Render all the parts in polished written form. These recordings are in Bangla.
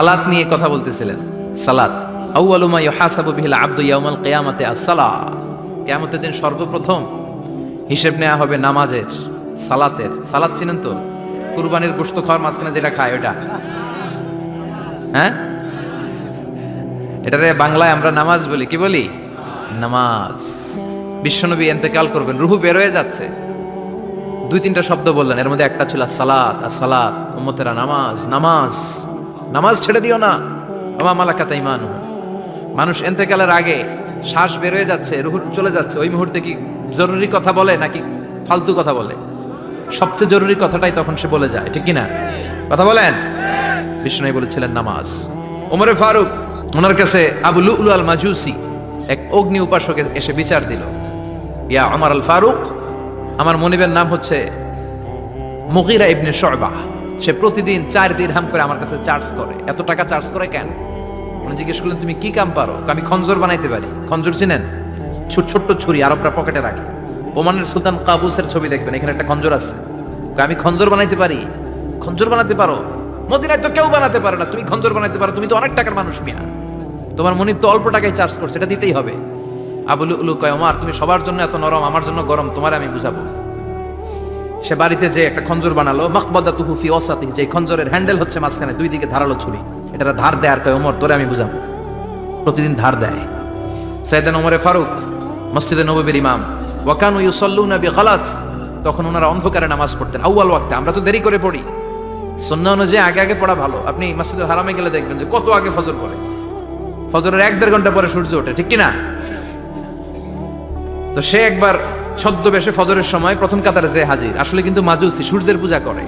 সালাত নিয়ে কথা বলতেছিলেন। সালাত আউয়ালু মা ইউহাসাবু বিহিল আবদু ইয়াউমাল কিয়ামাতি আস-সালাহ। কিয়ামতের দিন সর্বপ্রথম হিসেব নেওয়া হবে নামাজের, সালাতের। সালাত চিনেন তো? কুরবানির গোশত খাওয়ার মাঝখানে যেটা খায় ওটা, হ্যাঁ, এটারে বাংলায় আমরা নামাজ বলি। কি বলি? নামাজ। বিশ্বনবী ইন্তেকাল করবেন, রূহ বের হয়ে যাচ্ছে, দুই তিনটা শব্দ বললেন, এর মধ্যে একটা ছিল সালাত। আর সালাত উম্মতেরা নামাজ, নামাজ, নামাজ ছেড়ে দিও না। ওমা মালাকাত ঈমানুহুম। মানুষ ইন্তেকালের আগে শ্বাস বের হয়ে যাচ্ছে, রূহ চলে যাচ্ছে, ওই মুহূর্তে কি জরুরি কথা বলে নাকি ফালতু কথা বলে? সবচেয়ে জরুরি কথাটাই তখন সে বলে যায়, ঠিক কি না? কথা বলেন। বিষ্ণু বলেছিলেন নামাজ। ওমরে ফারুক, ওনার কাছে আবু লুলু আল মাজুসি, এক অগ্নি উপাসক এসে বিচার দিল, ইয়া ওমর আল ফারুক, আমার মনিবের নাম হচ্ছে মুগীরা ইবনে শুবা, সে প্রতিদিন 4 দিরহাম করে আমার কাছে চার্জ করে। এত টাকা চার্জ করে কেন? উনি জিজ্ঞেস করলেন, তুমি কি কাম পারো? আমি খঞ্জর বানাইতে পারি। খঞ্জর চিনেন? ছোট্ট ছুরি আরবরা পকেটে রাখে। ওমানের সুলতান কাবুসের ছবি দেখবেন, এখানে একটা খঞ্জর আছে। আমি খঞ্জর বানাইতে পারি। খঞ্জর বানাতে পারো? মদিনায় তো কেউ বানাতে পারে না, তুমি খঞ্জর বানাইতে পারো? তুমি তো অনেক টাকার মানুষ মিয়া, তোমার মনিব তো অল্প টাকায় চার্জ করছে, এটা দিতেই হবে। আবু লুলু কয়, ওমর তুমি সবার জন্য এত নরম, আমার জন্য গরম, তোমার আমি বুঝাবো। সে বাড়িতে যে একটা খঞ্জর বানালো, মাকবাদাতুহু ফি ওয়াসাতি, যে খঞ্জরের হ্যান্ডেল হচ্ছে মাঝখানে, দুই দিকে ধারালো ছুরি, এটা ধার দেয়। আর কয়, ওমর তোরে আমি বুঝাবো। প্রতিদিন ধার দেয়। সাইয়েদনা ওমরে ফারুক মসজিদে নববীর ইমাম, ওয়া কানু ইউসাল্লুনা বিখালাস, তখন ওনারা অন্ধকারে নামাজ পড়তেন আউয়াল ওয়াক্তে। আমরা তো দেরি করে পড়ি, সুন্নাহ অনুযায়ী আগে আগে পড়া ভালো। আপনি মসজিদুল হারামে গেলে দেখবেন যে কত আগে ফজর পড়ে, ফজরের 1-1.5 ঘন্টা পরে সূর্য ওঠে, ঠিক কি না? তো সে একবার ছদ্মবেশে ফজরের সময় প্রথম কাতারে যে হাজির, আসলে কিন্তু মাজুসি, সূর্যের পূজা করে।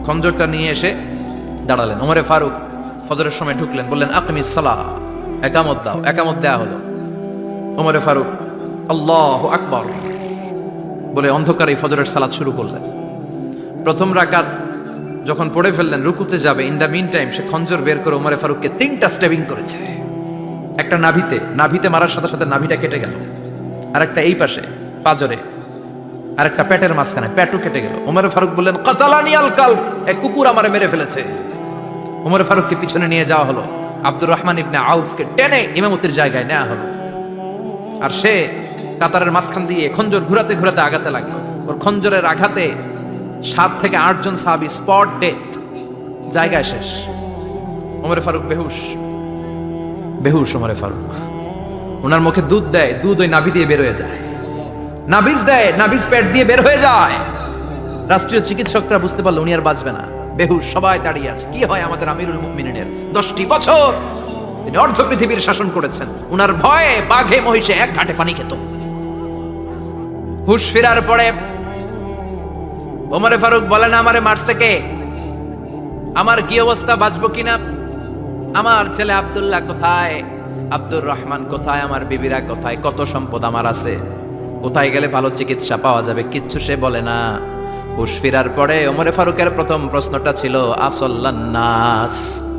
খঞ্জরটা নিয়ে এসে দাঁড়ালেন। ওমরে ফারুক ফজরের সময় ঢুকলেন, বললেন আকিমিস সালাহ, একামত দাও। একামত দেয়া হলো। ওমরে ফারুক আল্লাহু আকবার বলে অন্ধকারে ফজরের সালাত শুরু করলেন। প্রথম রাকাত যখন পড়ে ফেললেন, রুকুতে যাবে, ইন দ্য মিন টাইম সে খঞ্জর বের করে ওমরে ফারুককে 3টা স্টেবিং করেছে। একটা নাভিতে মারার সাথে সাথে নাভিটা কেটে গেল, আর একটা এই পাশে পাজরে, আর একটা পেটের মাঝখানে, পেটও কেটে গেল। ওমরে ফারুক বললেন, কাতালানি আল কালব, এক কুকুর আমারে মেরে ফেলেছে। ওমরে ফারুককে পিছনে নিয়ে যাওয়া হলো। আব্দুর রহমান ইবনে আউফকে টেনে ইমামতির জায়গায় নেওয়া হলো। আর সে কাতারের মাঝখান দিয়ে খঞ্জর ঘুরাতে ঘুরাতে আগাতে লাগলো। ওর খঞ্জরের আঘাতে 7 থেকে 8 জন সাহাবী স্পট ডেথ, জায়গায় শেষ। ওমরে ফারুক বেহুশ। ওমরে ফারুক, ওনার মুখে দুধ দেয়, দুধ ওই নাভি দিয়ে বের হয়ে যায়। নাভিজ দেয়, নাভিজ পেট দিয়ে বের হয়ে যায়। রাষ্ট্রীয় চিকিৎসকরা বুঝতে পারলো উনি আর বাঁচবে না, বেহুশ। সবাই দাঁড়িয়ে আছে। কি হয় আমাদের আমিরুল মুমিনিনের? 10টি বছর তিনি অর্ধ পৃথিবীর শাসন করেছেন, উনার ভয়ে বাঘে মহিষে এক ঘাটে পানি খেত। হুশ ফেরার পরে ওমরে ফারুক বলেন, আমারে মারছে কে? আমার কি অবস্থা, বাঁচবো কিনা? আমার ছেলে আব্দুল্লাহ কোথায়? আব্দুর রহমান কোথায়? আমার বিবিরা কোথায়? কত সম্পদ আমার আছে, কোথায় গেলে ভালো চিকিৎসা পাওয়া যাবে? কিচ্ছু সে বলে না। হুশ ফেরার পরে ওমরে ফারুকের প্রথম প্রশ্নটা ছিল, আসল্লান নাস,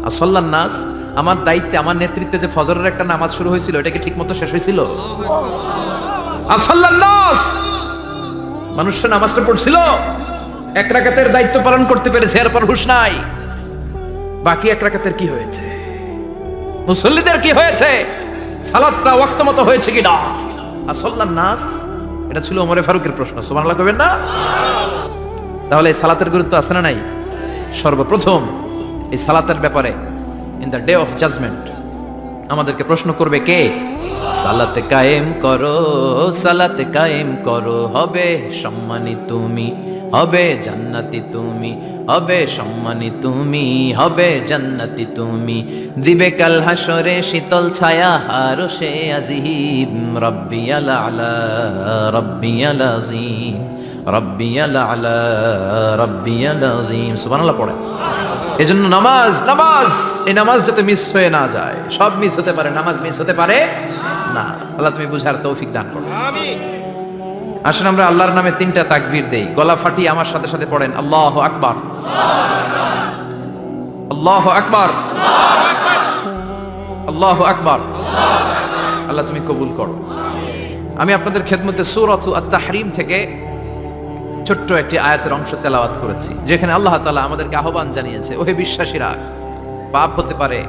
আসল্লান নাস, আমার দায়িত্বে, আমার নেতৃত্বে যে ফজরের একটা নামাজ শুরু হয়েছিল, এটা কি ঠিক মতো শেষ হয়েছিল? আসল্লান নাস, মানুষের নামাজটা পড়ছিল, 1 রাকাতের দায়িত্ব পালন করতে পেরেছে, এরপর হুশ নাই। বাকি 1 রাকাতের কি হয়েছে? মুসল্লিদের কি হয়েছে? সালাতটা ওয়াক্ত মতো হয়েছে কিনা? আসল্লান নাস, এটা ছিল ওমরে ফারুকের প্রশ্ন। সুবহানাল্লাহ কইবেন না? তাহলে এই সালাতের গুরুত্ব আছে না নাই? সর্বপ্রথম এই সালাতের ব্যাপারে in the day of judgement আমাদেরকে প্রশ্ন করবে কে? সালাতে কায়েম করো, সালাতে কায়েম করো, হবে সম্মানী তুমি, হবে জান্নাতি তুমি, হবে সম্মানী তুমি, হবে জান্নাতি তুমি, দিবে কাল হাসরে শীতল ছায়া আরশে আজিম, রব্বিয়াল আলা রব্বিয়াল আযীম, রব্বিয়াল আলা রব্বিয়াল আযীম। সুবহানাল্লাহ পড়ে। এজন্য নামাজ, এই নামাজ যাতে মিস হয়ে না যায়। সব মিস হতে পারে, নামাজ মিস হতে পারে না। আল্লাহ তুমি বুঝার তৌফিক দান করো, আমিন। আসেন আমরা আল্লাহর নামে 3টা তাকবীর দেই, গলা ফাটিয়ে আমার সাথে সাথে পড়েন, আল্লাহু আকবার, আল্লাহু আকবার, আল্লাহু আকবার। আল্লাহ তুমি কবুল করো। আমি আপনাদের খেদমতে সূরাতু আত-তাহরীম থেকে ছোট্ট একটি আয়াতের অংশ তেলাওয়াত করেছি, যেখানে আল্লাহ তাআলা আমাদেরকে আহ্বান জানিয়েছে, ওহে বিশ্বাসীরা, পাপ হতে পারে,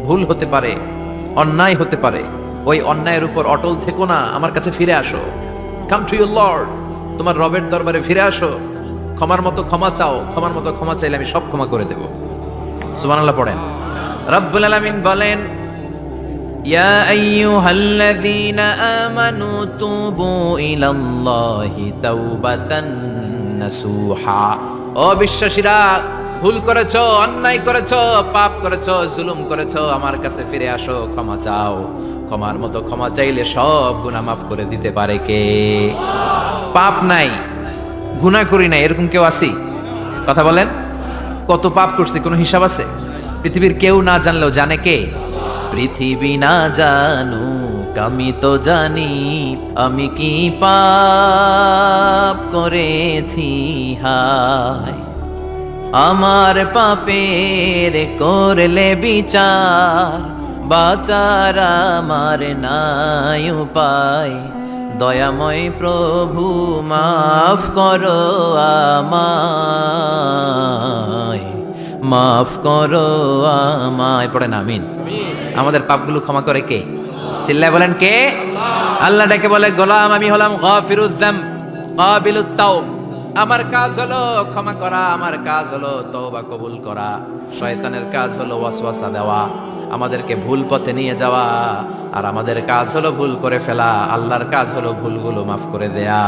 ভুল হতে পারে, অন্যায় হতে পারে। ওই অন্যায়ের উপর অটল থেকো না, আমার কাছে ফিরে আসো। কাম টু ইউর লর্ড, তোমার রবের দরবারে ফিরে আসো। ক্ষমার মতো ক্ষমা চাও, ক্ষমার মতো ক্ষমা চাইলে আমি সব ক্ষমা করে দেব। সুবহানাল্লাহ পড়েন। রব্বুল আলামিন বলেন, ইয়া আইয়ুহাল্লাযীনা আমানু তুবু ইলাল্লাহি তাওবাতান নাসুহা। ও বিশ্বাসীরা, ভুল করেছো, অন্যায় করেছো, পাপ করেছো, জুলুম করেছো, আমার কাছে ফিরে আসো, ক্ষমা চাও। ক্ষমার মতো ক্ষমা চাইলে সব গুনাহ মাফ করে দিতে পারে কে? পাপ নাই, গুনাহ করি নাই, এরকম কেউ আছি? কথা বলেন। কত পাপ করছি, কোনো হিসাব আছে? পৃথিবীর কেউ না জানলেও জানে কে? পৃথিবী না জানুক আমি তো জানি, আমি কি পাপ করেছি হায়। আমার পাপের করলে বিচার, বাঁচার আমার নাই উপায়। দয়াময় প্রভু মাফ করো আমায়, মাফ করো আমায়। পড়েন আমিন। আমাদের পাপগুলো ক্ষমা করে কে? চিল্লায় বলেন কে? আল্লাহ ডেকে বলে, গোলাম আমি হলাম গাফিরুয যাম কাবিলুত তাওব। আমার কাজ হলো ক্ষমা করা, আমার কাজ হলো তওবা কবুল করা। শয়তানের কাজ হলো ওয়াসওয়াসা দেওয়া, আমাদেরকে ভুল পথে নিয়ে যাওয়া। আর আমাদের কাজ হলো ভুল করে ফেলা, আল্লাহর কাজ হলো ভুলগুলো মাফ করে দেয়া।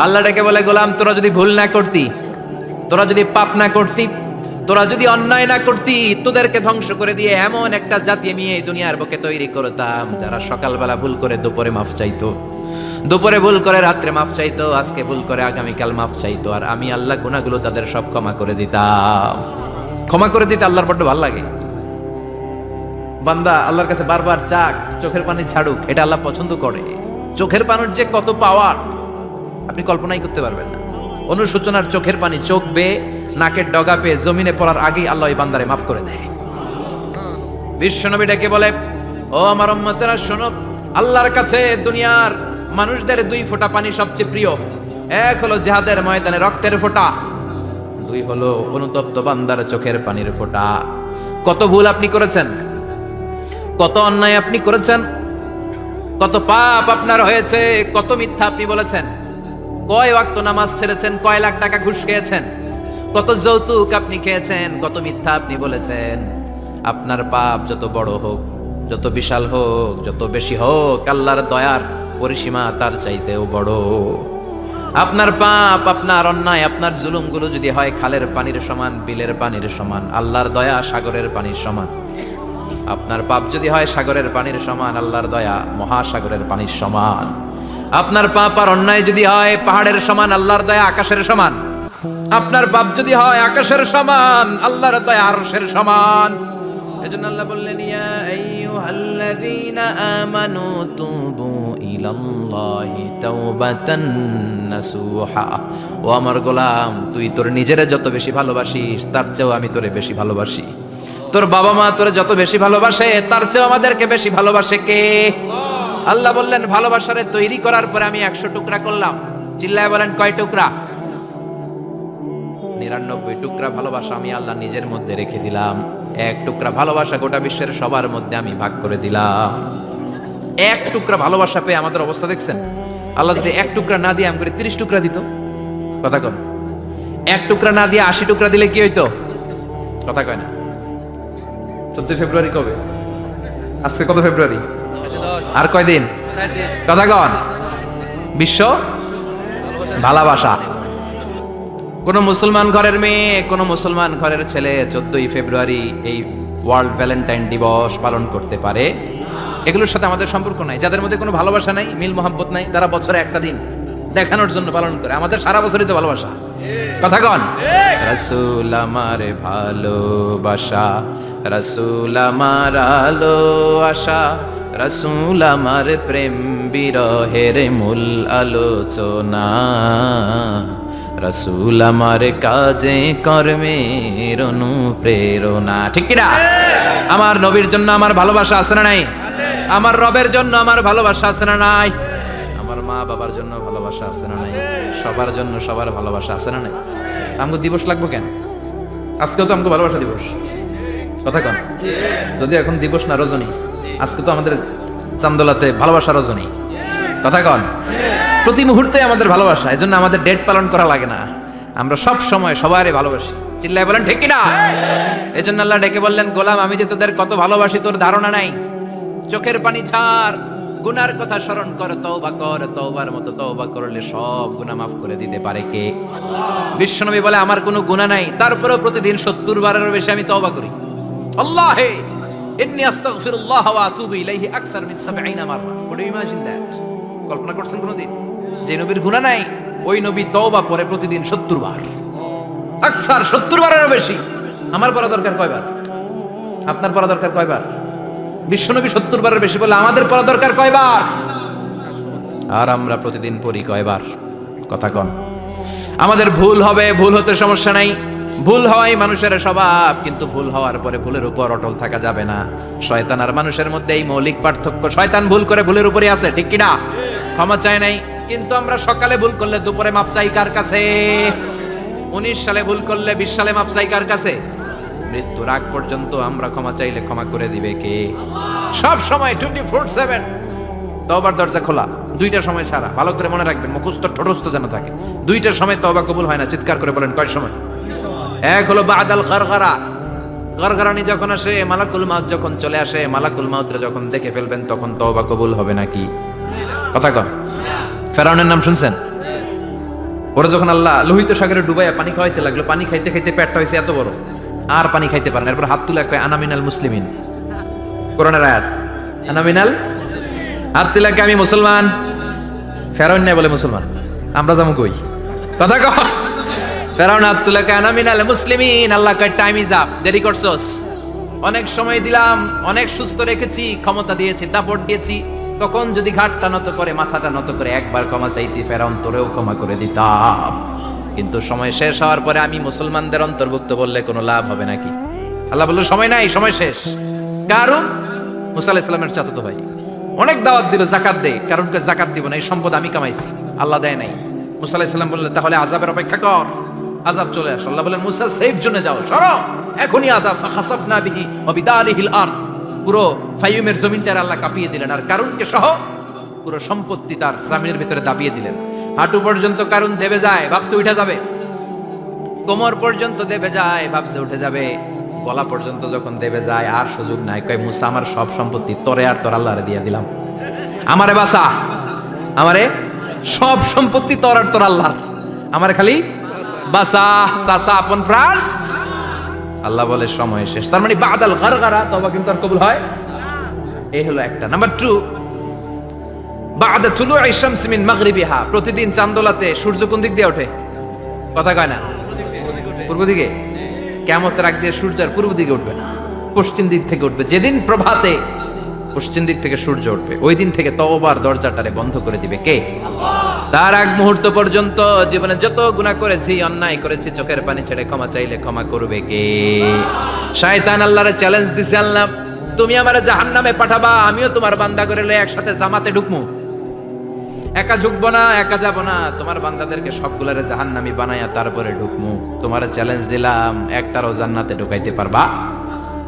আল্লাহ ডেকে বলে, গোলাম তোরা যদি ভুল না করতি, তোরা যদি পাপ না করতি, তোরা যদি অন্যায় না করতি, তোদেরকে ধ্বংস করে দিয়ে এমন একটা জাতি আমি এই দুনিয়ার বুকে তৈরি করতাম যারা সকালবেলা ভুল করে দুপুরে মাফ চাইতো, দুপুরে ভুল করে রাত্রে মাফ চাইতো, আজকে ভুল করে আগামীকাল মাফ চাইতো। আর আমি আল্লাহ গুনাহগুলো তাদের সব ক্ষমা করে দিতাম। ক্ষমা করে দিতে আল্লাহর বড্ড ভালো লাগে। বান্দা আল্লাহর কাছে বারবার চাক, চোখের পানি ছাড়ুক, এটা আল্লাহ পছন্দ করে। চোখের পানির যে কত পাওয়ার আপনি কল্পনাই করতে পারবেন না। অনুশোচনার চোখের পানি চোখ বেয়ে নাকের ডগা পেয়ে জমিনে পড়ার আগেই আল্লাহ এই বান্দারে মাফ করে দেয়। বিশ্বনবী ডেকে বলে, ও আমার উম্মতেরা শোনো, আল্লাহর কাছে দুনিয়ার মানুষদের দুই ফোঁটা পানি সবচেয়ে প্রিয়। এক হলো জিহাদের ময়দানে রক্তের ফোঁটা, দুই হলো অনুতপ্ত বান্দার চোখের পানির ফোঁটা। কত ভুল আপনি করেছেন, কত অন্যায় আপনি করেছেন, কত পাপ আপনার হয়েছে, কত মিথ্যা আপনি বলেছেন, কয় ওয়াক্ত নামাজ ছেড়েছেন, কয় লাখ টাকা ঘুষ খেয়েছেন, কত যৌতুক আপনি খেয়েছেন, কত মিথ্যা আপনি বলেছেন। আপনার পাপ যত বড় হোক, যত বিশাল হোক, যত বেশি হোক, আল্লাহর দয়ার পরিসীমা তার চাইতেও বড়। আপনার পাপ, আপনার অন্যায়, আপনার জুলুমগুলো যদি হয় খালের পানির সমান, বিলের পানির সমান, আল্লাহর দয়া সাগরের পানির সমান। আপনার পাপ যদি হয় সাগরের পানির সমান, আল্লাহর দয়া মহাসাগরের পানির সমান। আপনার পাপ আর অন্যায় যদি হয় পাহাড়ের সমান, আল্লাহর দয়া আকাশের সমান। আপনার পাপ যদি হয় আকাশের সমান, আল্লাহর দয়া আরশের সমান। এজন্য আল্লাহ বললেন, ইয়া আইয়ুহাল্লাযীনা আমানু তুবু ইলাল্লাহি তাওবাতান নাসুহা। ও আমার গোলাম, তুই তোর নিজেরে যত বেশি ভালোবাসিস তার চেয়েও আমি তোরে বেশি ভালোবাসি। তোর বাবা মা তোরে যত বেশি ভালোবাসে তার চেয়েও আমাদেরকে বেশি ভালোবাসে কে? আল্লাহ বললেন, ভালোবাসারে তৈরি করার পরে আমি 100 টুকরা করলাম। চিল্লায় বলেন কয় টুকরা? 99 টুকরা ভালোবাসা আমি আল্লাহ নিজের মধ্যে রেখে দিলাম। 1 টুকরা ভালোবাসা গোটা বিশ্বের সবার মধ্যে আমি ভাগ করে দিলাম। 1 টুকরা ভালোবাসা পেয়ে আমাদের অবস্থা দেখছেন? আল্লাহ যদি 1 টুকরা না দিয়ে আমাকে 30 টুকরা দিত, কথা কন। 1 টুকরা না দিয়ে 80 টুকরা দিলে কি হইতো? কথা কয় না। 14 ফেব্রুয়ারি কবে? আজকে কত ফেব্রুয়ারি? আর কয়দিন? কথা কন। বিশ্ব ভালোবাসা। কোন মুসলমান ঘরের মেয়ে, কোন মুসলমান ঘরের ছেলে 14 ফেব্রুয়ারি এই ওয়ার্ল্ড ভ্যালেন্টাইন দিবস পালন করতে পারে? এগুলোর সাথে আমাদের সম্পর্ক নাই। যাদের মধ্যে কোনো ভালোবাসা নাই, মিল মোহাব্বত নাই, তারা বছরে একটা দিন দেখানোর জন্য পালন করে। আমাদের সারা বছরই তো ভালোবাসা। কথা কন। রাসূল আমার ভালোবাসা, রাসূল আমার আলো আশা, রাসূল আমার প্রেম বিরহের মূল আলোচনা, রাসূল আমার কাজে কর্মের অনুপ্রেরণা। ঠিক কি না? আমার নবীর জন্য আমার ভালোবাসা আছে না নাই? আমার রবের জন্য আমার ভালোবাসা আছে না নাই? আমার মা বাবার জন্য ভালোবাসা আছে না নাই? সবার জন্য সবার ভালোবাসা আছে না নাই? আমগো দিবস লাগবো কেন? আজকেও তো আমগো ভালোবাসা দিবস। কথা কন, যদি এখন দিবস না রজনী, আজকে তো আমাদের চান্দোলাতে ভালোবাসা রজনী। কথা কন, প্রতি মুহূর্তে আমাদের ভালোবাসা, এজন্য আমাদের ডেট পালন করা লাগে না, আমরা সব সময় সবারই ভালোবাসি। চিল্লায় বলেন ঠিক কিনা? এজন্য আল্লাহ ডেকে বললেন, গোলাম আমি যে তোদের কত ভালোবাসি তোর ধারণা নাই। চোখের পানি ছাড়, গুনার কথা স্মরণ কর, তওবা কর, তওবার মতো তওবা করলে সব গুনাহ মাফ করে দিতে পারে কে? বিশ্বনবী বলে আমার কোনো গুনাহ নাই, তারপরেও প্রতিদিন 70 বারেরও বেশি আমি তওবা করি। আল্লাহে ইন্নী আস্তাগফিরুল্লাহ ওয়া আতুবু ইলাইহি আকসার মিন 70 মাররা। Could you imagine that? কল্পনা করছেন কোনদিন যে নবীর গুনাহ নাই, ওই নবী তওবা পড়ে প্রতিদিন 70 বার, আকসার 70 বারেরও বেশি। আমার পড়া দরকার কয়বার? আপনার পড়া দরকার কয়বার? বিশ্বনবী 70 বারের বেশি বলে আমাদের পড়া দরকার কয়বার? আর আমরা প্রতিদিন পড়ি কয়বার? কথা কন। আমাদের ভুল হবে, ভুল হতে সমস্যা নাই, ভুল হওয়াই মানুষের স্বভাব, কিন্তু ভুল হওয়ার পরে ভুলের উপর অটল থাকা যাবে না। শয়তান আর মানুষের মধ্যে এই মৌলিক পার্থক্য। শয়তান ভুল করে ভুলের উপরই আছে, ঠিক কি না? ক্ষমা চায় নাই, কিন্তু আমরা সকালে ভুল করলে দুপুরে মাপ চাই কার কাছে? 19 সালে ভুল করলে 20 সালে মাপ চাই কার কাছে? মৃত্যুর আগ পর্যন্ত আমরা ক্ষমা চাইলে ক্ষমা করে দিবে কে? সব সময় 24/7 তওবার দরজা খোলা, দুইটা সময় ছাড়া। ভালো করে মনে রাখবেন, মুখস্থ ঠোঁটস্থ যেন থাকে। দুইটার সময় তওবা কবুল হয় না, চিৎকার করে বলেন কয় সময়? এক হলো বাদাল গারগারা, গারগারানি যখন আসে, মালাকুল মাউত যখন চলে আসে, মালাকুল মাউতরা যখন দেখে ফেলবেন তখন তওবা কবুল হবে নাকি? কথা কন। ফেরাউনের নাম শুনছেন? ওরা যখন আল্লাহ লোহিত সাগরে ডুবাইয়া পানি খাওয়াইতে লাগলো, পানি খাইতে খাইতে পেটটা হয়েছে এত বড়, আর পানি খাইতে পারে না। এরপর হাত তুলে কয় আনামিনাল মুসলিমিন, কোরআনের আয়াত, আনামিনাল, হাত তুলে কয় আমি মুসলমান। ফেরাউন নাই বলে মুসলমান, আমরা যাবো কই? কথা কন। ফেরাউন হাত তুলে কয় আনামিনাল মুসলিমিন, আল্লাহ কয় টাইম ইজ আপ, দেরি করছস, অনেক সময় দিলাম, অনেক সুস্থ রেখেছি, ক্ষমতা দিয়েছি, দাপট দিয়েছি, তখন যদি ঘাটটা নত করে, মাথাটা নত করে একবার ক্ষমা চাইতি, ফেরাউন তোরেও ক্ষমা করে দিতাম। কিন্তু সময় শেষ হওয়ার পরে আমি মুসলমানদের অন্তর্ভুক্ত বললে কোনো লাভ হবে নাকি? আল্লাহ বলল সময় নাই, সময় শেষ। কারণ মুসা আলাইহিস সালামের চাচাতো ভাই অনেক দাওয়াত দিল, জাকাত দে, কারণ জাকাত দিব না, এই সম্পদ আমি কামাইছি, আল্লাহ দেয় নাই। মুসা আলাইহিস সালাম বললেন তাহলে আযাবের অপেক্ষা কর, আযাব চলে আসে। আল্লাহ বলেন মুসা সেফ জোনে যাও, সরো, এখনই আযাব। ফাখাসাফনা বিহি ওয়া বিদারিহিল আরদ, পুরো ফাইয়ুমের জমিনটার আল্লাহ কাঁপিয়ে দিলেন, আর কারুনকে সহ পুরো সম্পত্তি তার জামিনের ভিতরে দাবিয়ে দিলেন। হাঁটু পর্যন্ত কারণ দেবে যায়, ভাবছে উঠে যাবে, কোমর পর্যন্ত দেবে যায়, ভাবছে উঠে যাবে, গলা পর্যন্ত যখন দেবে যায় আর সুযোগ নাই। কয় মুসা আমার সব সম্পত্তি তোরে আর তোর আল্লাহরে দিয়ে দিলাম, আমারে বাঁচা, আমারে সব সম্পত্তি তোর আর তোর আল্লাহর, আমারে খালি বাঁচা, চাচা আপন প্রাণ। আল্লাহ বলে সময় শেষ। তার মানে বাদাল গারগারা তওবা কিন্তু আর কবুল হয়। এই হলো একটা। নাম্বার 2, বাদা তুলুই শামস মিন মাগরিবিহা, প্রতিদিন চাঁদোলাতে সূর্য কোন দিক দিয়ে ওঠে? কথা কয় না? পূর্ব দিকে। কিয়ামতের আগ দিয়ে সূর্য আর পূর্ব দিকে উঠবে না, পশ্চিম দিক থেকে উঠবে। যেদিন প্রভাতে পশ্চিম দিক থেকে সূর্য উঠবে, ওই দিন থেকে তওবার দরজাটারে বন্ধ করে দিবে কে? তার আগ মুহূর্ত পর্যন্ত জীবনে যত গুনাহ করেছি, অন্যায় করেছি, চোখের পানি ছেড়ে ক্ষমা চাইলে ক্ষমা করবে কে? শয়তান আল্লাহরে চ্যালেঞ্জ দিছে, আল্লাহ তুমি আমারে জাহান্নামে পাঠাবা, আমিও তোমার বান্দা করে লয়ে একসাথে জামাতে ঢুকমু, একা ঢুকবো না, একা যাব না, তোমার বান্দাদেরকে সবগুলারে জাহান্নামী বানায়া তারপরে ঢুকমু। তোমার চ্যালেঞ্জ দিলাম, একটারও জান্নাতে ঢুকাইতে পারবা?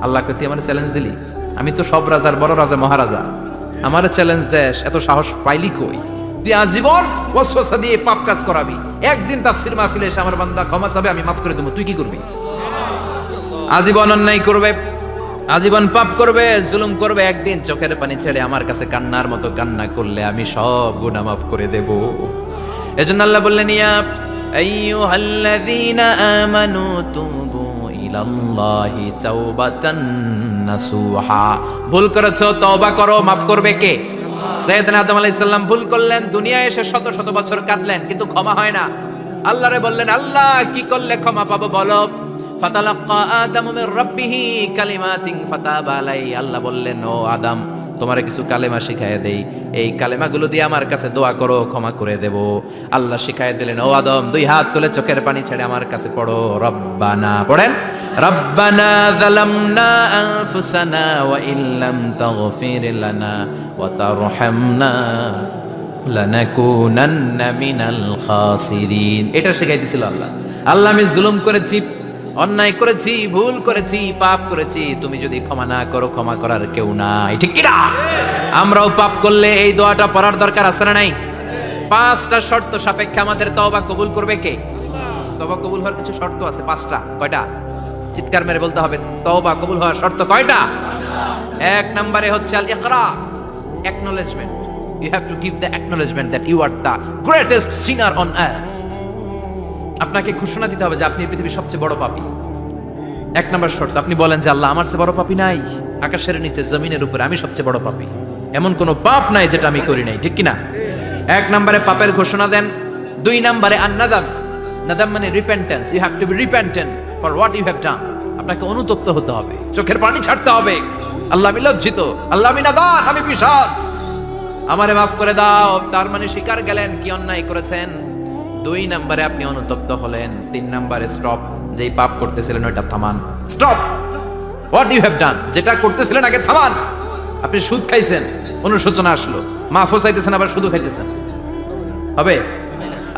আল্লাহকে তুই আমার চ্যালেঞ্জ দিলি? আমি তো সব রাজার বড় রাজা, মহারাজা, আমার চ্যালেঞ্জ দেশ, এত সাহস পাইলি কই? তুই আজীবন ওয়াসওয়াসা দিয়ে পাপ কাজ করাবি, একদিন তাফসীর মাহফিলে এসে আমার বান্দা ক্ষমা চাবে, আমি মাফ করে দেবো, তুই কি করবি? আজীবন অন্যায় করবে, আজীবন পাপ করবে, জুলুম করবে, একদিন চোখের পানি ছেড়ে আমার কাছে কান্নার মতো কান্না করলে আমি সব গুনাহ মাফ করে দেব। এজন্য আল্লাহ বললেন ইয়া আইয়ুহাল্লাযীনা আমানু তুবু ইলাল্লাহি তাওবাতান নাসুহা, ভুল করেছো তওবা করো, মাফ করবে কে? সাইয়েদনা আদম আলাইহিস সালাম ভুল করলেন, দুনিয়ায় এসে শত শত বছর কাঁদলেন, কিন্তু ক্ষমা হয় না। আল্লাহরে বললেন আল্লাহ কি করলে ক্ষমা পাবো বলো? ফাতালাক্কা আদামু মির রাব্বিহি কালিমাতিন ফাতাবা আলাইহি, আল্লাহ বললেন ও আদম তোমারে কিছু কালেমা শিখাইয়া দেই, এই কালেমাগুলো দিয়ে আমার কাছে দোয়া করো, ক্ষমা করে দেব। আল্লাহ শিখাইয়া দিলেন, ও আদম দুই হাত তুলে চোখের পানি ছেড়ে আমার কাছে পড়ো, রব্বানা, পড়েন, রব্বানা যালামনা আনফুসানা ওয়া ইল্লাম তাগফির লানা ওয়া তারহামনা লানাকুনান্না মিনাল খাসিরিন। এটা শিখাই দিছিল আল্লাহ। আল্লাহ আমি জুলুম করেছি, অন্যায় করেছি, ভুল করেছি, পাপ করেছি, তুমি যদি ক্ষমা না করো ক্ষমা করার কেউ নাই, ঠিক কি না? আমরাও পাপ করলে এই দোয়াটা পড়ার দরকার আছে না নাই? 5টা শর্ত সাপেক্ষে আমাদের তওবা কবুল করবে কে? তওবা কবুল হওয়ার কিছু শর্ত আছে 5টা। কয়টা? চিৎকার মেরে বলতে হবে, তওবা কবুল হওয়ার শর্ত কয়টা? 1 নম্বরে হচ্ছে আল ইকরা, acknowledgement. You have to give the acknowledgement that you are the greatest sinner on earth. আপনাকে ঘোষণা দিতে হবে যে আপনি পৃথিবীর সবচেয়ে বড় পাপী। 1 নম্বর শর্ত, আপনি বলেন যে আল্লাহ আমার চেয়ে বড় পাপী নাই, আকাশের নিচে জমিনের উপরে আমি সবচেয়ে বড় পাপী, এমন কোনো পাপ নাই যেটা আমি করি নাই, ঠিক কি না? 1 নম্বরে পাপের ঘোষণা দেন। 2 নম্বরে আন-নাদাম, নাদাম মানে repentance, you have to be repentant for what you have done. আপনাকে অনুতপ্ত হতে হবে, চোখের পানি ছাড়তে হবে, আল্লাহ আমি লজ্জিত, আল্লাহ আমি নাদান, আমি পিশাচ, আমারে মাফ করে দাও। তার মানে স্বীকার গেলেন কি অন্যায় করেছেন। 2 নম্বরে আপনি অনুতপ্ত হলেন। 3 নম্বরে স্টপ, যেই পাপ করতেছিলেন ওইটা থামান, stop what you have done, যেটা করতেছিলেন আগে থামান। আপনি সুদ খাইছেন, অনুশোচনা আসলো, মাফও চাইতেছেন, আবার সুদও খাইতেছেন, হবে?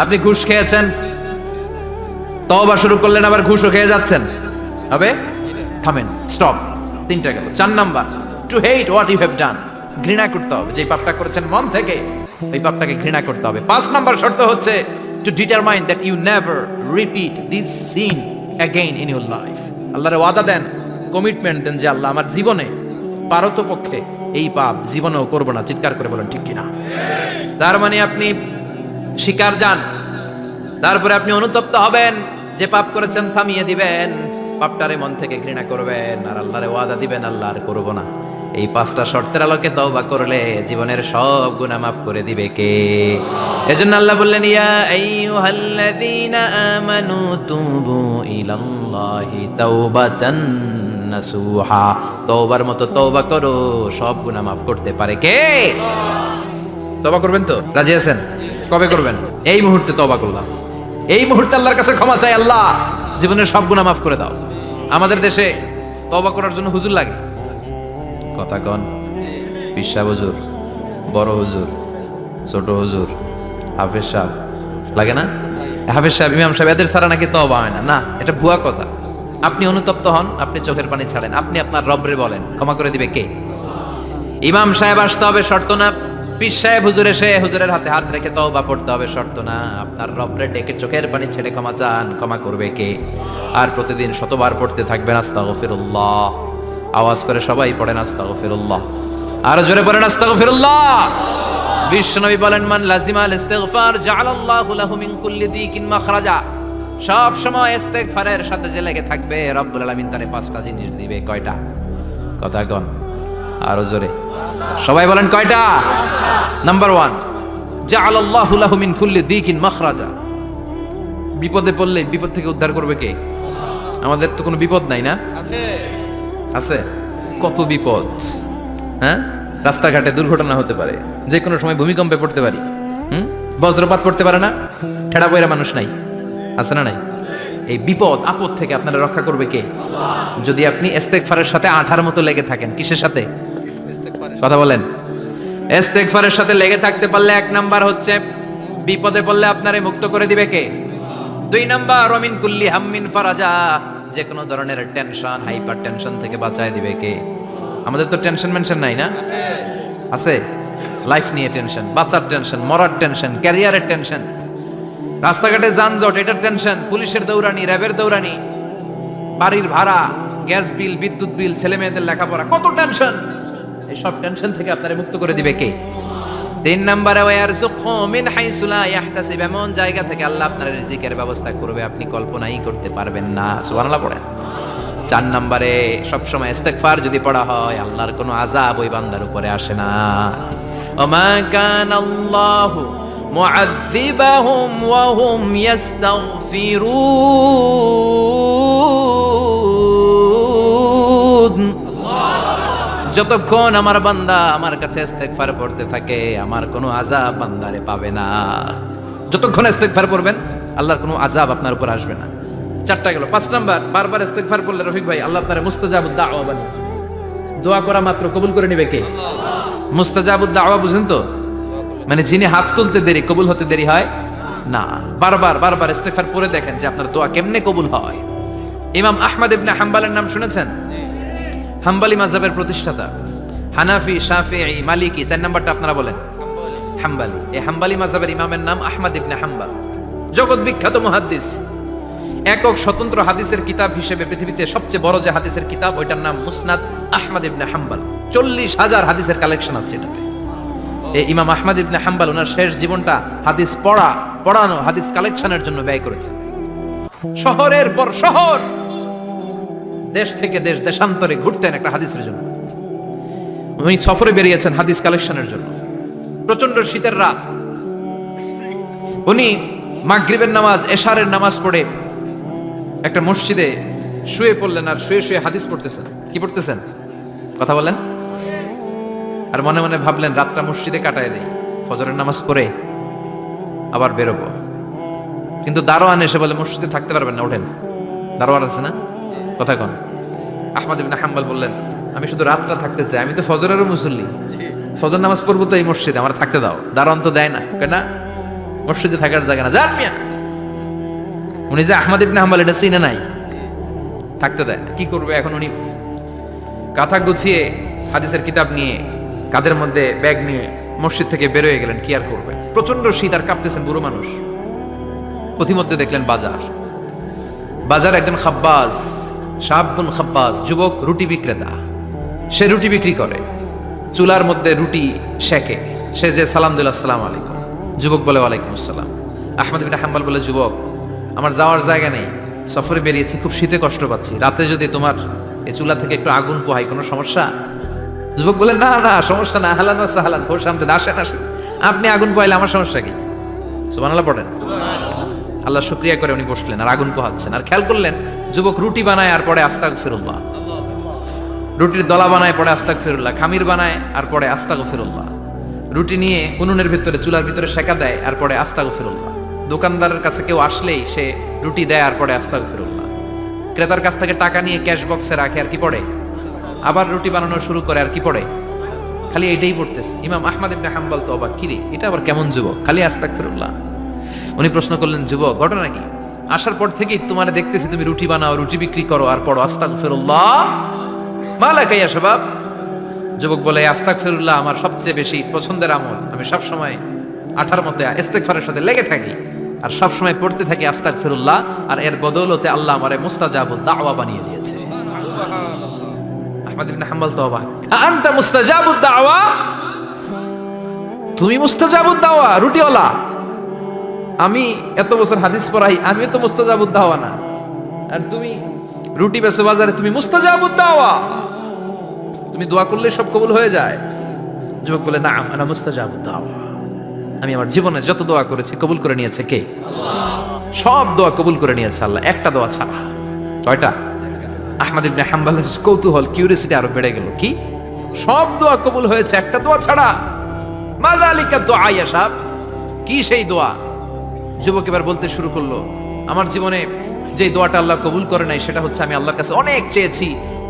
আপনি ঘুষ খেয়েছেন, তওবা শুরু করলেন, আবার ঘুষও খেয়ে যাচ্ছেন, হবে? থামেন, স্টপ। 3টা গেল। 4 number, to hate what you have done, ঘৃণা করতে হবে, যে পাপটা করেছেন মন থেকে ওই পাপটাকে ঘৃণা করতে হবে। 5 নাম্বার শর্ত হচ্ছে to determine that you never repeat this sin again in your life. আল্লাহর ওয়াদা দেন, কমিটমেন্ট দেন যে আল্লাহ আমার জীবনে পারতপক্ষে এই পাপ জীবনেও করব না। চিৎকার করে বলেন ঠিক কিনা? তার মানে আপনি স্বীকার যান, তারপরে আপনি অনুতপ্ত হবেন, যে পাপ করেছেন থামিয়ে দিবেন, পাপটারে মন থেকে ঘৃণা করবেন, আর আল্লাহরে ওয়াদা দিবেন আল্লাহ আর করব না। এই 5টা শর্তের আলোকে তওবা করলে জীবনের সব গুনাহ মাফ করে দিবে কে? এজন্য আল্লাহ বললেন, ইয়া আইয়ুহাল্লাযীনা আমানু তুবু ইলাল্লাহি তাওবাতান নাসুহা, তওবার মতো তওবা করো, সব গুনাহ মাফ করতে পারে কে? তওবা করবেন তো? রাজি আছেন? কবে করবেন? এই মুহূর্তে তওবা করলাম, এই মুহূর্তে আল্লাহর কাছে ক্ষমা চাই, আল্লাহ জীবনের সব গুনাহ মাফ করে দাও। আমাদের দেশে তওবা করার জন্য হুজুর লাগে, কথা কন, পিসা হুজুর, বড় হুজুর, ছোট হুজুর, হাফেজ সাহেব লাগে না? হাফেজ সাহেব, ইমাম সাহেব, এদের ছাড়া নাকি তওবা হয় না। না, এটা ভুয়া কথা। আপনি অনুতপ্ত হন, আপনি চোখের পানি ছাড়েন, আপনি আপনার রবরে বলেন, ক্ষমা করে দিবে কে? ইমাম সাহেব আসতে হবে শর্ত না, পীর সাহেব হুজুর এসে হুজুরের হাতে হাত রেখে তওবা পড়তে হবে শর্ত না, আপনার রবরে ডেকে চোখের পানি ছেড়ে ক্ষমা চান, ক্ষমা করবে কে? আর প্রতিদিন শতবার পড়তে থাকবেন আস্তাগফিরুল্লাহ। আওয়াজ করে সবাই পড়েন আস্তাগফিরুল্লাহ, আর জোরে পড়েন আস্তাগফিরুল্লাহ। বিশ্বনবী বলেন, মান লাজিমাল ইস্তিগফার জাআলাল্লাহু লাহু মিন কুল্লি দিকিন মাখরাজা, সব সময় ইস্তিগফারের সাথে যে লেগে থাকবে রব্বুল আলামিন তারে 5টা জিনিস দিবে। কয়টা? কথা কন, আরো জোরে সবাই বলেন কয়টা? নাম্বার 1, জাআলাল্লাহু লাহু মিন কুল্লি দিকিন মাখরাজা, বিপদে পড়লে বিপদ থেকে উদ্ধার করবে কে? আমাদের তো কোনো বিপদ নাই না? আছে, কত বিপদ। হ্যাঁ, রাস্তাঘাটে দুর্ঘটনা হতে পারে, যে কোনো সময় ভূমিকম্পে পড়তে পারি, বজ্রপাত পড়তে পারে না, ঠেড়া পয়রা মানুষ নাই, আছে না নাই? এই বিপদ আপদ থেকে আপনারা রক্ষা করবে কে? যদি আপনি ইস্তেগফারের সাথে আঠার মতো লেগে থাকেন। কিসের সাথে? কথা বলেন। ইস্তেগফারের সাথে লেগে থাকতে পারলে 1 নাম্বার হচ্ছে বিপদে পড়লে আপনারে মুক্ত করে দিবে কে? 2 নাম্বার ওমিন কুল্লি হাম্মিন ফারাজা, যে কোনো ধরনের টেনশন, হাইপার টেনশন থেকে বাঁচায় দিবে কে? আমাদের তো টেনশন মেনশন নাই না? আছে, লাইফ নিয়ে টেনশন, বাঁচার টেনশন, মরার টেনশন, ক্যারিয়ারের টেনশন, রাস্তাঘাটে যানজট এটার টেনশন, পুলিশের দৌড়ানি, র্যাবের দৌড়ানি, বাড়ির ভাড়া, গ্যাস বিল, বিদ্যুৎ বিল, ছেলে মেয়েদের লেখাপড়া, কত টেনশন। এই সব টেনশন থেকে আপনারে মুক্ত করে দিবে কে? 3 নম্বরে ওয়ারযুকহু মিন হাইসু লা ইয়াহতাসিব, এমন জায়গা থেকে আল্লাহ আপনার রিজিকের ব্যবস্থা করবে আপনি কল্পনাই করতে পারবেন না। সুবহানাল্লাহ পড়েন। 4 নম্বরে সবসময় ইস্তেগফার যদি পড়া হয় আল্লাহর কোনো আযাব ওই বান্দার উপরে আসে না। ওমা কানাল্লাহু মুআযযিবাহুম ওয়া হুম ইস্তাগফিরুন, যতক্ষণ আমার বান্দা আমার কাছে ইস্তেগফার পড়তে থাকে আমার কোনো আযাব বান্দারে পাবে না। যতক্ষণ ইস্তেগফার পড়বেন আল্লাহর কোনো আযাব আপনার উপর আসবে না। 4টা গেল। 5 নাম্বার, বারবার ইস্তেগফার পড়লে রফিক ভাই আল্লাহ আপনারে মুস্তাজাবুদ দাওয়া বানাবে। দোয়া করা মাত্র কবুল করে নেবে কে? মুস্তাজাবুদ দাওয়া বুঝেন তো? মানে যিনি হাত তুলতে দেরি কবুল হতে দেরি হয় না। বারবার বারবার ইস্তেগফার পড়ে দেখেন যে আপনার দোয়া কেমনে কবুল হয়। ইমাম আহমদ ইবনে হাম্বলের নাম শুনেছেন? হাম্বলি মাযহাবের প্রতিষ্ঠাতা। হানাফি, শাফিঈ, মালিকি, 4 নাম্বারটা আপনারা বলেন। হাম্বলি। এই হাম্বলি মাযহাবের ইমামের নাম আহমদ ইবনে হাম্বল। জগৎ বিখ্যাত মুহাদ্দিস। একক স্বতন্ত্র হাদিসের কিতাব হিসেবে পৃথিবীতে সবচেয়ে বড় যে হাদিসের কিতাব, ওইটার নাম মুসনাদ আহমদ ইবনে হাম্বল। 40,000 হাদিসের কালেকশন আছে এটাতে। এই ইমাম আহমদ ইবনে হাম্বল ওনার শেষ জীবনটা হাদিস পড়ানো, হাদিস কালেকশনের জন্য ব্যয় করেছেন। শহরের পর শহর, দেশ থেকে দেশ, দেশান্তরে ঘুরতেন একটা হাদিসের জন্য। উনি সফরে বেরিয়েছেন হাদিস কালেকশনের জন্য। প্রচন্ড শীতের রাত, উনি মাগরিবের নামাজ, এশারের নামাজ পড়ে একটা মসজিদে শুয়ে পড়লেন, আর শুয়ে শুয়ে হাদিস পড়তেছেন। কি পড়তেছেন? কথা বলেন। আর মনে মনে ভাবলেন রাতটা মসজিদে কাটায় দেই, ফজরের নামাজ পড়ে আবার বেরোবো। কিন্তু দারোয়ান এসে বলে মসজিদে থাকতে পারবেন না, ওঠেন। দারোয়ান আছে না? কথা কন। আহমদ ইবনে হাম্বল বললেন, আমি শুধু রাতটা থাকতে চাই, আমি তো ফজরেরও মুসল্লি, ফজর নামাজ পড়বো তো এই মসজিদে, আমার থাকতে দাও। দারোয়ান তো দেয় না, কেন? মসজিদে থাকার জায়গা না, যান মিয়া। উনি যে আহমদ ইবনে হাম্বল এটা চিনে নাই, থাকতে দেয় না। কি করবে এখন? উনি কাঁথা গুছিয়ে হাদিসের কিতাব নিয়ে, কাঁধের মধ্যে ব্যাগ নিয়ে মসজিদ থেকে বেরোয় গেলেন। কি আর করবেন? প্রচন্ড শীত, আর কাঁপতেছেন, বুড়ো মানুষ। পথিমধ্যে দেখলেন বাজার একজন খাব্বাস, শাবুন খাব্বাস, যুবক রুটি বিক্রেতা। সে রুটি বিক্রি করে, চুলার মধ্যে রুটি সেকে। সে যে সালাম দিল, আসসালামু আলাইকুম। যুবক বলে, ওয়ালাইকুম আসসালাম। আহমদ ইবনে হাম্বল বলে, যুবক, আমার যাওয়ার জায়গা নেই, সফরে বেরিয়েছি, খুব শীতে কষ্ট পাচ্ছি, রাতে যদি তোমার এই চুলা থেকে একটু আগুন পোহাই, কোনো সমস্যা? যুবক বলে, না না, সমস্যা না, আহলান ওয়া সাহলান, খোশামদেদ, আসেন আসেন, আপনি আগুন পোহাইলে আমার সমস্যা কি? সুবহানাল্লাহ পড়েন। আল্লাহ শুকরিয়া করে উনি বসলেন আর আগুন পোহাচ্ছেন। আর খেয়াল করলেন যুবক রুটি বানায় আর পরে আস্তাগফিরুল্লাহ, রুটির দলা বানায় পরে আস্তাগফিরুল্লাহ, খামির বানায় আর পরে আস্তাগফিরুল্লাহ, রুটি নিয়ে উনুনের ভিতরে, চুলার ভিতরে সেকা দেয় আর পরে আস্তাগফিরুল্লাহ। দোকানদারের কাছে কেউ আসলেই সে রুটি দেয় আর পরে আস্তাগফিরুল্লাহ। ক্রেতার কাছ থেকে টাকা নিয়ে ক্যাশ বক্সে রাখে আর কি পড়ে? আবার রুটি বানানো শুরু করে আর কি পড়ে? খালি এটাই পড়তেছে। ইমাম আহমদ ইবনে হাম্বল তো অবাক, কিরে এটা আবার কেমন যুবক, খালি আস্তাগফিরুল্লাহ। উনি প্রশ্ন করলেন, যুবক ঘটনা কি? আসার পর থেকেই তোমার দেখতেছি তুমি রুটি বানাও, রুটি বিক্রি করো আর পড়ো আস্তাগফিরুল্লাহ, মালাকা ইয়া শাবাব। যুবক বলে, আস্তাগফিরুল্লাহ আমার সবচেয়ে বেশি পছন্দের আমল, আমি সব সময় আঠার মতে ইস্তেগফারের সাথে লেগে থাকি আর সব সময় পড়তে থাকি আস্তাগফিরুল্লাহ, আর এর বদৌলতে আল্লাহ আমারে মুস্তাজাবুদ দাওয়া বানিয়ে দিয়েছে। আহমদ ইবনে হাম্বল তো অবাক, আনতা মুস্তাজাবুদ দাওয়া, তুমি মুস্তাজাবুদ দাওয়া, রুটিওয়ালা? আমি এত বছর হাদিস পড়াই, আমিও তো মুস্তাজাবুদ দাওয়া না, আর তুমি রুটি বেচো বাজারে, তুমি মুস্তাজাবুদ দাওয়া, তুমি দোয়া করলে সব কবুল হয়ে যায়? যুবক বলে, না আনা মুস্তাজাবুদ দাওয়া, আমি আমার জীবনে যত দোয়া করেছি কবুল করে নিয়েছে কে? আল্লাহ। সব দোয়া কবুল করে নিয়েছে আল্লাহ, একটা দোয়া ছাড়া। কয়টা? আহমদ ইবনে হাম্বলের কৌতূহল, কিউরিওসিটি আরো বেড়ে গেল। কি? সব দোয়া কবুল হয়েছে, একটা দোয়া ছাড়া? মাযালিকা দুআ ইয়া শাব, কি সেই দোয়া? যুবক এবার বলতে শুরু করলো, আমার জীবনে যে দোয়াটা আল্লাহ কবুল করে নাই সেটা হচ্ছে, আমি আল্লাহর কাছে অনেক চেয়েছি,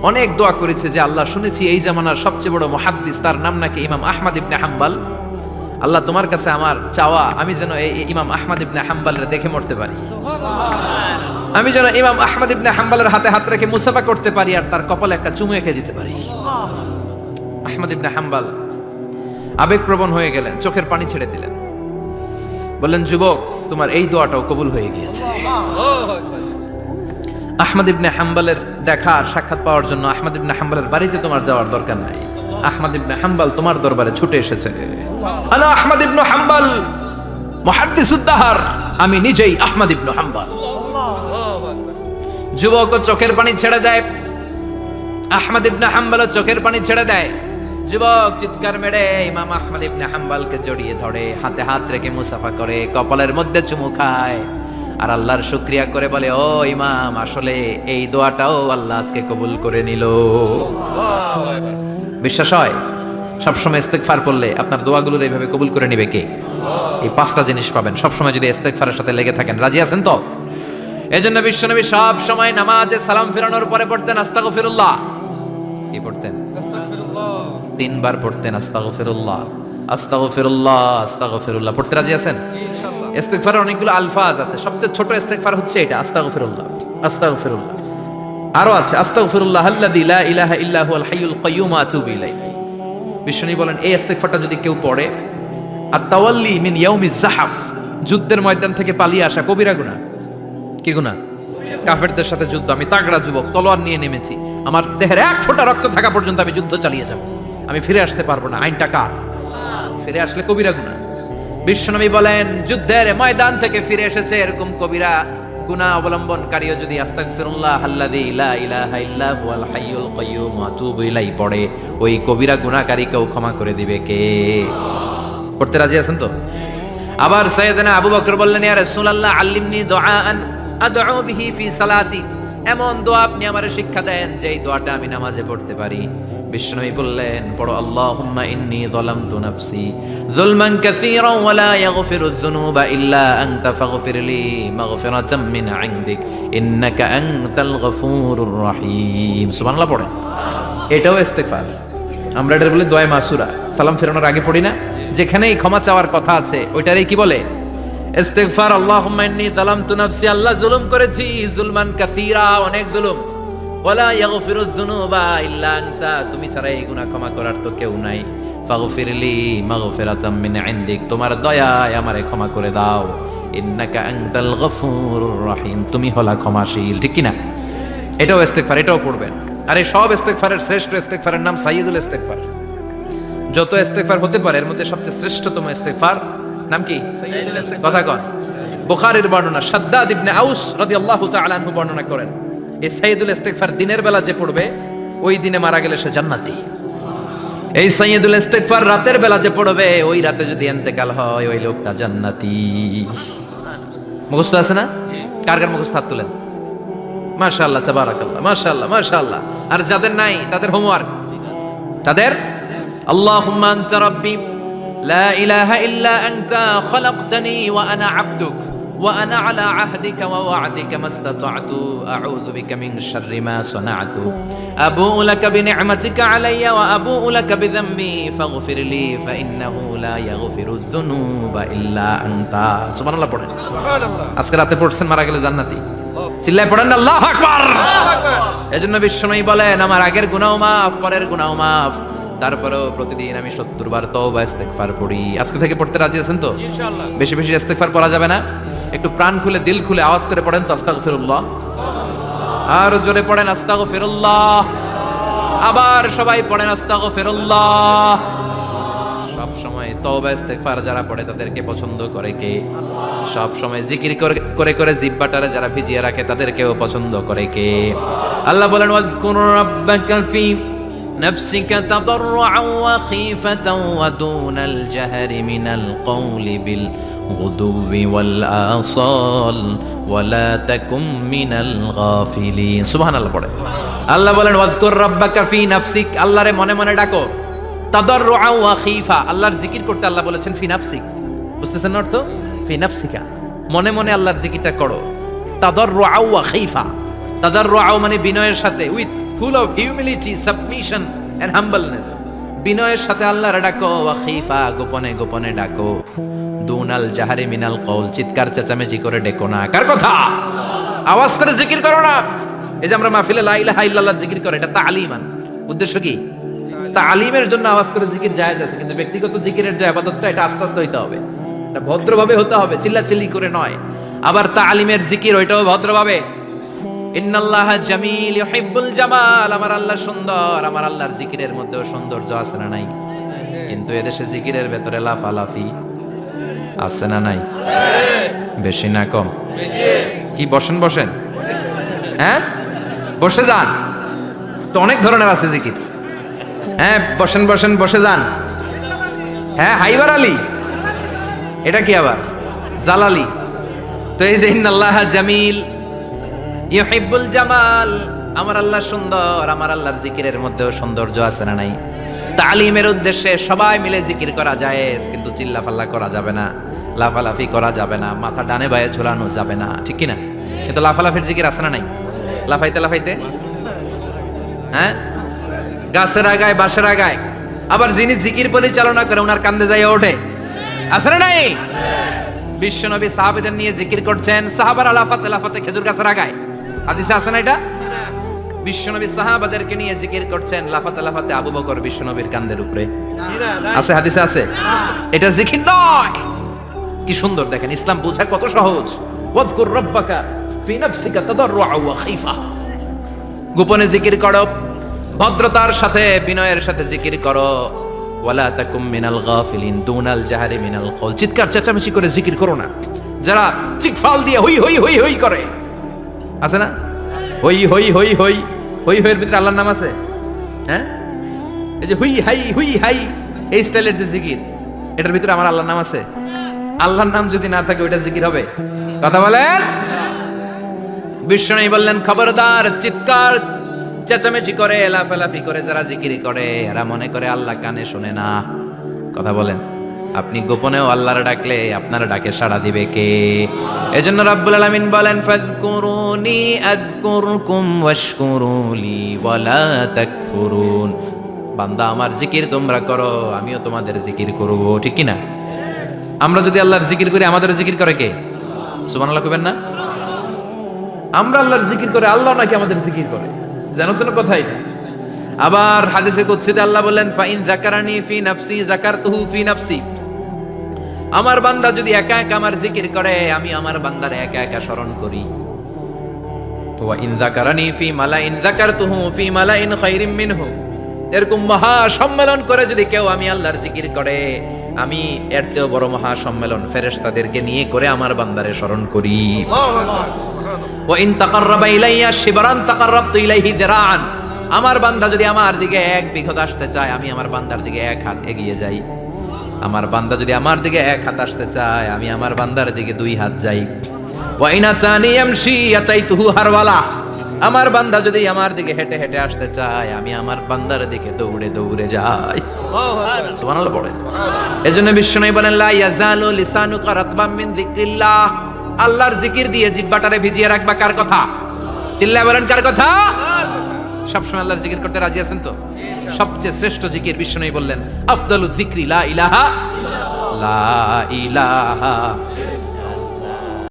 অনেক দোয়া করেছি, যে আল্লাহ শুনেছি এই জামানার সবচেয়ে বড় মুহাদ্দিস, তার নাম নাকি ইমাম আহমদ ইবনে হাম্বল। আল্লাহ তোমার কাছে আমার চাওয়া, আমি যেন এই ইমাম আহমদ ইবনে হাম্বলের দেখে মরতে পারি, আমি যেন ইমাম আহমদ ইবনে হাম্বলের হাতে হাত রেখে মুসাফা করতে পারি আর তার কপালে একটা চুমু এঁকে দিতে পারি। আহমদ ইবনে হাম্বল আবেগপ্রবণ হয়ে গেলেন, চোখের পানি ছেড়ে দিলেন, বললেন, যুবক তোমার এই দোয়াটাও কবুল হয়ে গিয়েছে। আহমদ ইবনে হাম্বলের দেখা আর সাক্ষাৎ পাওয়ার জন্য আহমদ ইবনে হাম্বলের বাড়িতে তোমার যাওয়ার দরকার নাই, আহমদ ইবনে হাম্বল তোমার দরবারে ছুটে এসেছে। আনা আহমদ ইবনে হাম্বল মুহাদ্দিসুদ দাহর, আমি নিজেই আহমদ ইবনে হাম্বল। যুবক চোখের পানি ছেড়ে দেয়, আহমদ ইবনে হাম্বল চোখের পানি ছেড়ে দেয়। যুবক চিৎকার মেরে ইমাম আহমদ ইবনে হাম্বলকে জড়িয়ে ধরে, হাতে হাত রেখে মুসাফা করে, কপালের মধ্যে চুমু খায় আর আল্লাহর শুকরিয়া করে বলে, ও ইমাম, আসলে এই দোয়াটাও আল্লাহ আজকে কবুল করে নিল। বিশ্বাস হয়? সবসময় ইস্তেগফার পড়লে আপনার দোয়াগুলোর এইভাবে কবুল করে নিবে কে? এই 5টা জিনিস পাবেন সবসময় যদি ইস্তেগফারের সাথে লেগে থাকেন। রাজি আছেন তো? এজন্য বিশ্বনবী সব সময় নামাজে সালাম ফেরানোর পরে পড়তেন আস্তাগফিরুল্লাহ। কি পড়তেন? 3 বার পড়তেন আস্তাগফিরুল্লাহ, আস্তাগফিরুল্লাহ, আস্তাগফিরুল্লাহ। পড়তে রাজি আছেন? ইস্তেগফারের অনেকগুলো আলফাজ আছে, সবচেয়ে ছোট ইস্তেগফার হচ্ছে এটা, আস্তাগফিরুল্লাহ, আস্তাগফিরুল্লাহ। আরো আছে আস্তাগফিরুল্লাহ আল্লাযী লা ইলাহা ইল্লা হুয়াল হাইয়ুল কাইয়্যুম ওয়া আতুবু ইলাইহি। বিশ্বনবী বলেন এই ইস্তিগফারটা যদি কেউ পড়ে, আর তাওয়াল্লি মিন ইয়াউমিজ জাহাফ, যুদ্ধের ময়দান থেকে পালিয়ে আসা কবিরা গুনাহ। কি গুনাহ? কাফেরদের সাথে যুদ্ধ, আমি তাগড়া যুবক, তলোয়ার নিয়ে নেমেছি, আমার দেহের এক ফোঁটা রক্ত থাকা পর্যন্ত আমি যুদ্ধ চালিয়ে যাব, আমি ফিরে আসতে পারবো না, আইনটা কার? ফিরে আসলে কবিরা গুনাহ। বিশ্বনবী বলেন যুদ্ধের ময়দান থেকে ফিরে এসেছে এরকম কবিরা গুনাহ অবলম্বনকারীও যদি আস্তাগফিরুল্লাহ আল্লাযী লা ইলাহা ইল্লা হুয়াল হাইয়ুল কাইয়্যুম ওয়া আতুবু ইলাইহি পড়ে, ওই কবিরা গুনাহকারীকেও ক্ষমা করে দিবে কে? পড়তে রাজি আছেন তো? আবার সাইয়েদনা আবু বকর বললেন, ইয়া রাসূলুল্লাহ আল্লিমনি দুআআন আদউ বিহি ফি সালাতি, এমন দোয়া আপনি আমারে শিক্ষা দেন যে এই দোয়াটা আমি নামাজে পড়তে পারি। বিশ্বনবী বললেন, পড়ো আল্লাহুম্মা ইন্নী যালামতু নাফসি যুলমান কাসীরান ওয়া লা ইয়াগফিরুয যুনুবা ইল্লা আনতা ফাগফিরলি মাগফিরাতাম মিন ইনদিক ইন্নাকা আনতাল গফুরুর রহিম। সুবহানাল্লাহ পড়েন। এটাও ইস্তিগফার। আমরা এটা বলি দোয়া মাসুরা, সালাম ফেরানোর আগে পড়ি না? যেখানেই ক্ষমা চাওয়ার কথা আছে ওইটারই কি বলে? ইস্তিগফার। আল্লাহুম্মা ইন্নী যালামতু নাফসি, আল্লাহ জুলুম করেছি, যুলমান কাসীরা, অনেক জুলুম, ওয়ালা ইয়াগফিরুয যুনুবা ইল্লা আনতা, তুমি ছাড়া এই গুনাহ ক্ষমা করার তো কেউ নাই, ফাগফিরলি মাগফিরাতাম মিন ইনদিক, তোমার দয়ায় আমারে ক্ষমা করে দাও, ইন্নাকা আনতাল গফুরুর রহিম, তুমি হলা ক্ষমাশীল। ঠিক কি না? এটাও ইস্তিগফার, এটাও পড়বেন। আর এই সব ইস্তিগফারের শ্রেষ্ঠ ইস্তিগফারের নাম সাইয়্যিদুল ইস্তিগফার। যত ইস্তিগফার হতে পারে এর মধ্যে সবচেয়ে শ্রেষ্ঠতম ইস্তিগফার নাম কি? কথা কন। বুখারীর বর্ণনা, শাদ্দাদ ইবনে আউস রাদিয়াল্লাহু তাআলা আনহু বর্ণনা করেন, এই সাইয়্যিদুল ইস্তিগফার দিনের বেলা যে পড়বে ওই দিনে মারা গেলে সে জান্নাতি। এই সাইয়্যিদুল ইস্তিগফার রাতের বেলা যে পড়বে ওই রাতে যদি ইন্তেকাল হয় ওই লোকটা জান্নাতি। মুখস্থ আছে না? কার কার মুখস্থ? হাত তুলেন। মাশাআল্লাহ, তাবারাকাল্লাহ, মাশাআল্লাহ, মাশাআল্লাহ। আর যাদের নাই তাদের হোমওয়ার্ক, তাদের আল্লাহুম্মা আনতা রাব্বি লা ইলাহা ইল্লা আনতা খালাকতানি ওয়া আনা আবদুক ওয়া আনা আলা আহদিকা ওয়া ওয়া'দিকা মাস্তাতা'তু আউযু বিকা মিন শাররি মা সানা'তু আবু'ু লাকা বিনি'মাতিকা আলাইয়া ওয়া আবু'ু লাকা বিযামবি ফাগফিরলি ফাইন্নাহু লা ইয়াগফিরুয যুনুবা ইল্লা আনতা। সুবহানাল্লাহ পড়েন। সুবহানাল্লাহ। আজকে রাতে পড়ছেন, মারা গেলে জান্নাতি। চিল্লায় পড়েন আল্লাহু আকবার। এজন্য বিশ্বনবী বলেন, আমার আগের গুনাহ মাফ, পরের গুনাহ মাফ, তারপরেও প্রতিদিন আমি 70 বার তওবা ইস্তিগফার পড়ি। আজকে থেকে পড়তে রাজি আছেন তো? ইনশাআল্লাহ। বেশি বেশি ইস্তিগফার পড়া যাবে না? একটু প্রাণ খুলে দিল খুলে আওয়াজ করে পড়েন তো আস্তাগফিরুল্লাহ। আর জোরে পড়েন আস্তাগফিরুল্লাহ। আবার সবাই পড়েন আস্তাগফিরুল্লাহ। সব সময় তওবা ইস্তিগফার যারা পড়ে তাদেরকে পছন্দ করে কে? সব সময় জিকির করে করে জিহ্বাটারে যারা ভিজিয়ে রাখে তাদেরকেও পছন্দ করে কে? আল্লাহ বলেন, ওয়াজকুর রাব্বাকা ফি নাফসিকা তাদাররুআন ওয়া খীফাতান ওয়া দুনাল জাহরি মিনাল কওলি বিল গুদুবি ওয়াল আসাল ওয়া লা তাকুম মিনাল গাফিলিন। সুবহানাল্লাহ পড়ে। আল্লাহ বলেন, ওয়াজকুর রাব্বাকা ফি নাফসিক, আল্লাহরে মনে মনে ডাকো, তাদাররুআন ওয়া খীফা, আল্লাহর জিকির করতে আল্লাহ বলেছেন ফি নাফসিক। বুঝতেছেন না অর্থ? ফি নাফসিকা, মনে মনে আল্লাহর জিকিরটা করো। তাদাররুআন ওয়া খীফা, তাদাররুআন মানে বিনয়ের সাথে, with full of humility, submission and humbleness, বিনয়ের সাথে আল্লাহর ডাকো। ওয়া খীফা, গোপনে গোপনে ডাকো। দুনাল জাহারি মিনাল কওল, চিৎকার চেঁচামেচি করে ডেকো না। কার কথা? আওয়াজ করে জিকির করো না। এই যে আমরা মাহফিলে লা ইলাহা ইল্লাল্লাহ জিকির করে, এটা তালিমান। উদ্দেশ্য কি? তালিমের জন্য আওয়াজ করে জিকির জায়েজ আছে, কিন্তু ব্যক্তিগত জিকিরের যে ইবাদতটা এটা আস্তে আস্তে হইতে হবে, এটা ভদ্রভাবে হতে হবে, চিল্লাচিল্লি করে নয়। আবার তালিমের জিকির ওইটাও ভদ্রভাবে। ইন্নাল্লাহা জামিল ইউহিব্বুল জামাল, আমার আল্লাহ সুন্দর, আমার আল্লাহর জিকিরের মধ্যেও সৌন্দর্য আছে না নাই? কিন্তু এদেশে জিকিরের ভেতরে লাফালাফি আছে না নাই? বেশি না কম? কি বসেন বসেন, হ্যাঁ বসে যান তো, অনেক ধরনের আছে জিকির। হ্যাঁ বসেন বসেন, বসে যান। হ্যাঁ হাইবার আলী, এটা কি আবার জালালি? তো এই যে ইন্নাল্লাহা জামিল ইউহিব্বুল জামাল, আমার আল্লাহ সুন্দর, আমার আল্লাহর জিকিরের মধ্যেও সৌন্দর্য আছে না নাই? তালিমের উদ্দেশ্যে সবাই মিলে জিকির করা জায়েজ, কিন্তু চিল্লাফাল্লা করা যাবে না, লাফালাফি করা যাবে না, মাথা ডানে বায়ে ঝোলানো যাবে না, ঠিক কি না? কিন্তু লাফালাফির জিকির আছে না নাই? লাফাইতে লাফাইতে, হ্যাঁ গাছের আগায় বাঁশের আগায়, আবার যিনি জিকির পরিচালনা করে ওনার কান্দে যাইয়া ওঠে, আছে না নাই? বিশ্বনবী সাহাবীদের নিয়ে জিকির করছেন, সাহাবারা লাফাতে লাফাতে খেজুর গাছের আগায়। হাদিসে আছে না এটা? বিশ্বনবী সাহাবাদেরকে নিয়ে জিকির করছেন, লাফাতে লাফাতে আবু বকর বিশ্বনবীর কাঁধের উপরে। আছে, হাদিসে আছে। এটা জিকির নয়। কি সুন্দর দেখেন, ইসলাম বোঝা কত সহজ। ওয়াজকুর রাব্বাকা ফি নাফসিকা তাদাররুআ ওয়া খাইফা, গোপনে জিকির করো, ভদ্রতার সাথে বিনয়ের সাথে জিকির করো। ওয়ালা তাকুম মিনাল গাফিলিন দুনাল জাহারি মিনাল কওল, চিৎকার চেঁচামেচি করে জিকির করো না। যারা চিকফাল দিয়ে হই হই হই হই করে, আছে না? হই হই হই হই হই হইয়ের ভিতরে আল্লাহর নাম আছে। হ্যাঁ, এই যে হুই হাই এই স্টাইলের যে জিকির, এটার ভিতরে আমার আল্লাহর নাম আছে? আল্লাহর নাম যদি না থাকে ওইটা জিকির হবে? কথা বলেন। বিষ্ণু বললেন, খবরদার, চিৎকার চেঁচামেচি করে লাফালাফি করে যারা জিকির করে এরা মনে করে আল্লাহ কানে শুনে না। কথা বলেন। আপনি গোপনেও আল্লাহর ডাকলে আপনার ডাকে সাড়া দিবে কে? এজন্য রাব্বুল আলামিন বলেন, ফাযকুরুনি আযকুরকুম ওয়াশকুরুলি ওয়ালা তাকফুরুন। বান্দা, আমার জিকির তোমরা করো, আমিও তোমাদের জিকির করব। ঠিক কি না? আমরা যদি আল্লাহর জিকির করি, আমাদের জিকির করে কে? সুবহানাল্লাহ কইবেন না? আমরা আল্লাহর জিকির করে, আল্লাহ নাকি আমাদের জিকির করে? জানো তো কথা এটা। আবার হাদিসে কুদসিতে আল্লাহ বলেন, ফাইন যাকারানি ফি নাফসি যাকারতুহু ফি নাফসি। আমার বান্দা যদি একা একা আমার জিকির করে, আমি আমার বান্দারে একা একা স্মরণ করি। ওয়া ইন যাকারানি ফি মালাইন যাকারতুহু ফি মালাইন খায়রিম মিনহু। এরকম মহা সম্মেলন করে যদি কেউ আমি আল্লাহর জিকির করে, আমি এর চেয়ে বড় মহা সম্মেলন ফেরেশতাদেরকে নিয়ে করে আমার বান্দারে স্মরণ করি। ওয়া ইন তাকাররাবা ইলাইয়া শিবরান তাকাররাবতু ইলাইহি যিরাআন। আমার বান্দা যদি আমার দিকে এক বিঘত আসতে চায়, আমি আমার বান্দার দিকে এক হাত এগিয়ে যাই। আমার বান্দা যদি আমার দিকে এক হাত আসতে চায়, আমি আমার বান্দার দিকে দুই হাত যাই। ওয়া ইন আতানি ইয়ামশি আতাইতুহু হারওয়ালা। আমার বান্দা যদি আমার দিকে হেঁটে হেঁটে আসতে চায়, আমি আমার বান্দার দিকে দৌড়ে দৌড়ে যাই। সুবহানাল্লাহ পড়ে। এজন্য বিশ্বনবী বলেন, লা ইয়াজালু লিসানুকা রাতবাম মিন যিকরিল্লাহ। আল্লাহর জিকির দিয়ে জিহ্বাটারে ভিজিয়ে রাখবা। কার কথা? চিল্লায় বলেন, কার কথা? সবসময় আল্লাহর জিকির করতে রাজি আছেন তো? সবচেয়ে শ্রেষ্ঠ জিকির বিশ্বনবী বললেন, আফদালু যিকরি লা ইলাহা